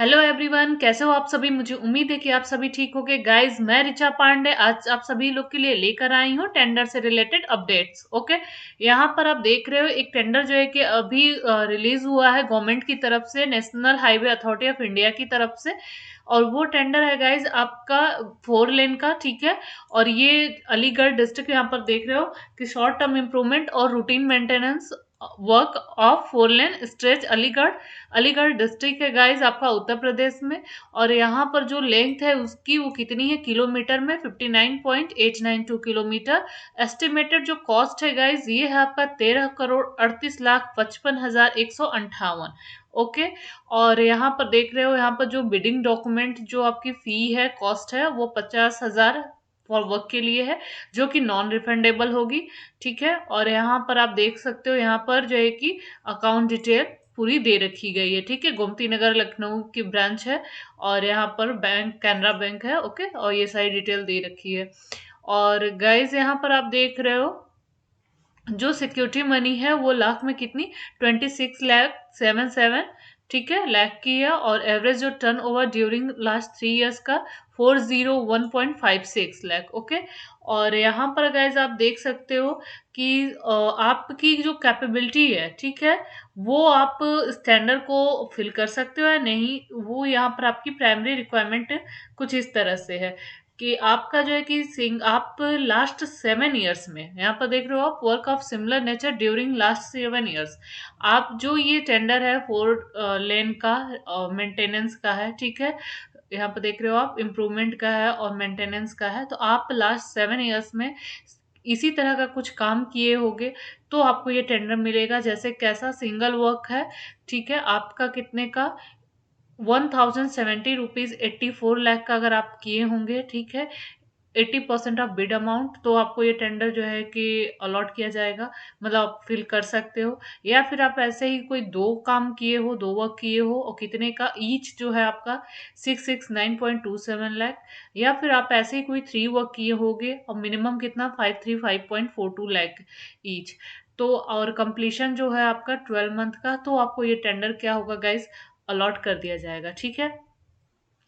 Hello everyone, कैसे हो आप सभी। मुझे उम्मीद है कि आप सभी ठीक होंगे। गाइस, मैं ऋचा पांडे आज आप सभी लोग के लिए लेकर आई हूँ टेंडर से रिलेटेड अपडेट्स। ओके, यहाँ पर आप देख रहे हो एक टेंडर जो है कि अभी रिलीज हुआ है गवर्नमेंट की तरफ से, national highway authority of India की तरफ से। और वो टेंडर है गाइज आपका 4 लेन का, ठीक है। और ये अलीगढ़ डिस्ट्रिक्ट यहाँ पर देख रहे हो कि शॉर्ट टर्म इम्प्रूवमेंट और routine maintenance work of 4 lane stretch Aligarh Aligarh district है गाइज आपका उत्तर प्रदेश में। और यहाँ पर जो लेंथ है उसकी वो कितनी है किलोमीटर में, 59.892 किलोमीटर। एस्टिमेटेड जो कॉस्ट है गाइज ये है आपका 13,38,55,158। ओके, और यहाँ पर देख रहे हो, यहाँ पर जो बिडिंग डॉक्यूमेंट जो आपकी फी है, कॉस्ट है, वो 50,000 फॉर वर्क के लिए है, जो कि नॉन रिफंडेबल होगी। ठीक है, और यहाँ पर आप देख सकते हो, यहाँ पर जो है कि अकाउंट डिटेल पूरी दे रखी गई है। ठीक है, गोमती नगर लखनऊ की ब्रांच है और यहाँ पर बैंक कैनरा बैंक है। ओके, और ये सारी डिटेल दे रखी है। और गाइज यहाँ पर आप देख रहे हो जो सिक्योरिटी मनी है वो लाख में कितनी, 26,77,7, ठीक है, लाख की है। और एवरेज जो turn over during last 3 years का 401.56 लाख। ओके, और यहाँ पर गाइज आप देख सकते हो कि आपकी जो कैपेबिलिटी है, ठीक है, वो आप स्टैंडर्ड को फिल कर सकते हो या नहीं। वो यहाँ पर आपकी प्राइमरी रिक्वायरमेंट कुछ इस तरह से है कि आपका जो है कि आप लास्ट 7 इयर्स में, यहाँ पर देख रहे हो आप, work of similar nature during last 7 years. आप जो ये टेंडर है 4 लेन का मेंटेनेंस का है, ठीक है, यहाँ पर देख रहे हो आप, इम्प्रूवमेंट का है और मेंटेनेंस का है। तो आप लास्ट 7 इयर्स में इसी तरह का कुछ काम किए होंगे तो आपको ये टेंडर मिलेगा। जैसे कैसा सिंगल वर्क है, ठीक है, आपका कितने का, 1070 रुपीज 84 लाख का अगर आप किए होंगे, ठीक है, 80% ऑफ बिड अमाउंट, तो आपको ये टेंडर जो है कि अलॉट किया जाएगा, मतलब आप फिल कर सकते हो। या फिर आप ऐसे ही कोई 2 काम किए हो, 2 वर्क किए हो और कितने का, ईच जो है आपका 669.27 लाख। या फिर आप ऐसे ही कोई 3 वर्क किए होगे और मिनिमम कितना, 535.42 लाख ईच। तो और कंप्लीशन जो है आपका 12 मंथ का, तो आपको ये टेंडर क्या होगा गाइज, अलॉट कर दिया जाएगा। ठीक है,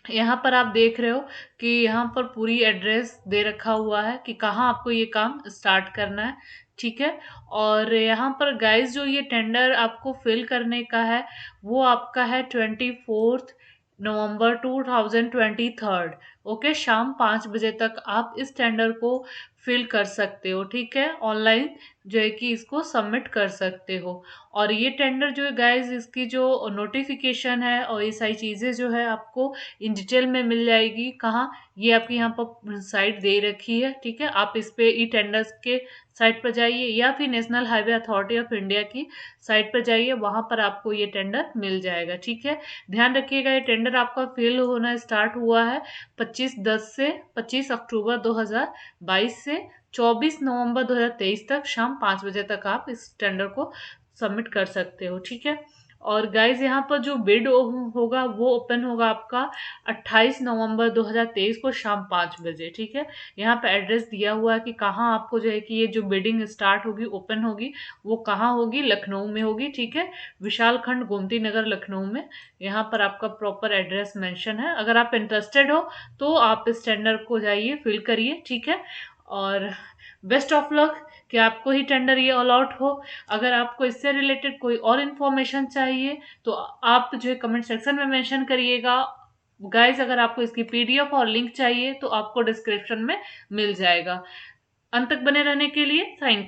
यहाँ पर आप देख रहे हो कि यहाँ पर पूरी एड्रेस दे रखा हुआ है कि कहाँ आपको ये काम स्टार्ट करना है। ठीक है, और यहाँ पर गाइस जो ये टेंडर आपको फिल करने का है वो आपका है 24 नवंबर 2023। ओके, शाम 5 बजे तक आप इस टेंडर को फिल कर सकते हो। ठीक है, ऑनलाइन जो है कि इसको सबमिट कर सकते हो। और ये टेंडर जो है गाइस, इसकी जो नोटिफिकेशन है और ये सारी चीज़ें जो है आपको इन डिटेल में मिल जाएगी। कहाँ, ये आपकी यहाँ पर साइट दे रखी है। ठीक है, आप इस पे ई टेंडर्स के साइट पर जाइए या फिर national highway authority of India की साइट पर जाइए, वहां पर आपको ये टेंडर मिल जाएगा। ठीक है, ध्यान रखिएगा ये टेंडर आपका फिल होना स्टार्ट हुआ है 25/10 से 25 अक्टूबर 2022 से 24 नवंबर 2023 तक शाम 5 बजे तक आप इस टेंडर को सबमिट कर सकते हो। ठीक है, और गाइज यहाँ पर जो बिड होगा वो ओपन होगा आपका 28 नवंबर 2023 को शाम 5 बजे। ठीक है, यहाँ पे एड्रेस दिया हुआ है कि कहाँ आपको जो है कि ये जो बिडिंग स्टार्ट होगी, ओपन होगी, वो कहाँ होगी, लखनऊ में होगी। ठीक है, विशाल खंड गोमती नगर लखनऊ में। यहाँ पर आपका प्रॉपर एड्रेस मेंशन है। अगर आप इंटरेस्टेड हो तो आप इस टेंडर को जाइए, फिल करिए। ठीक है, और बेस्ट ऑफ लक कि आपको ही टेंडर ये अलॉट हो। अगर आपको इससे रिलेटेड कोई और इन्फॉर्मेशन चाहिए तो आप जो है कमेंट सेक्शन में मेंशन करिएगा। गाइस, अगर आपको इसकी पीडीएफ और लिंक चाहिए तो आपको डिस्क्रिप्शन में मिल जाएगा। अंत तक बने रहने के लिए थैंक यू।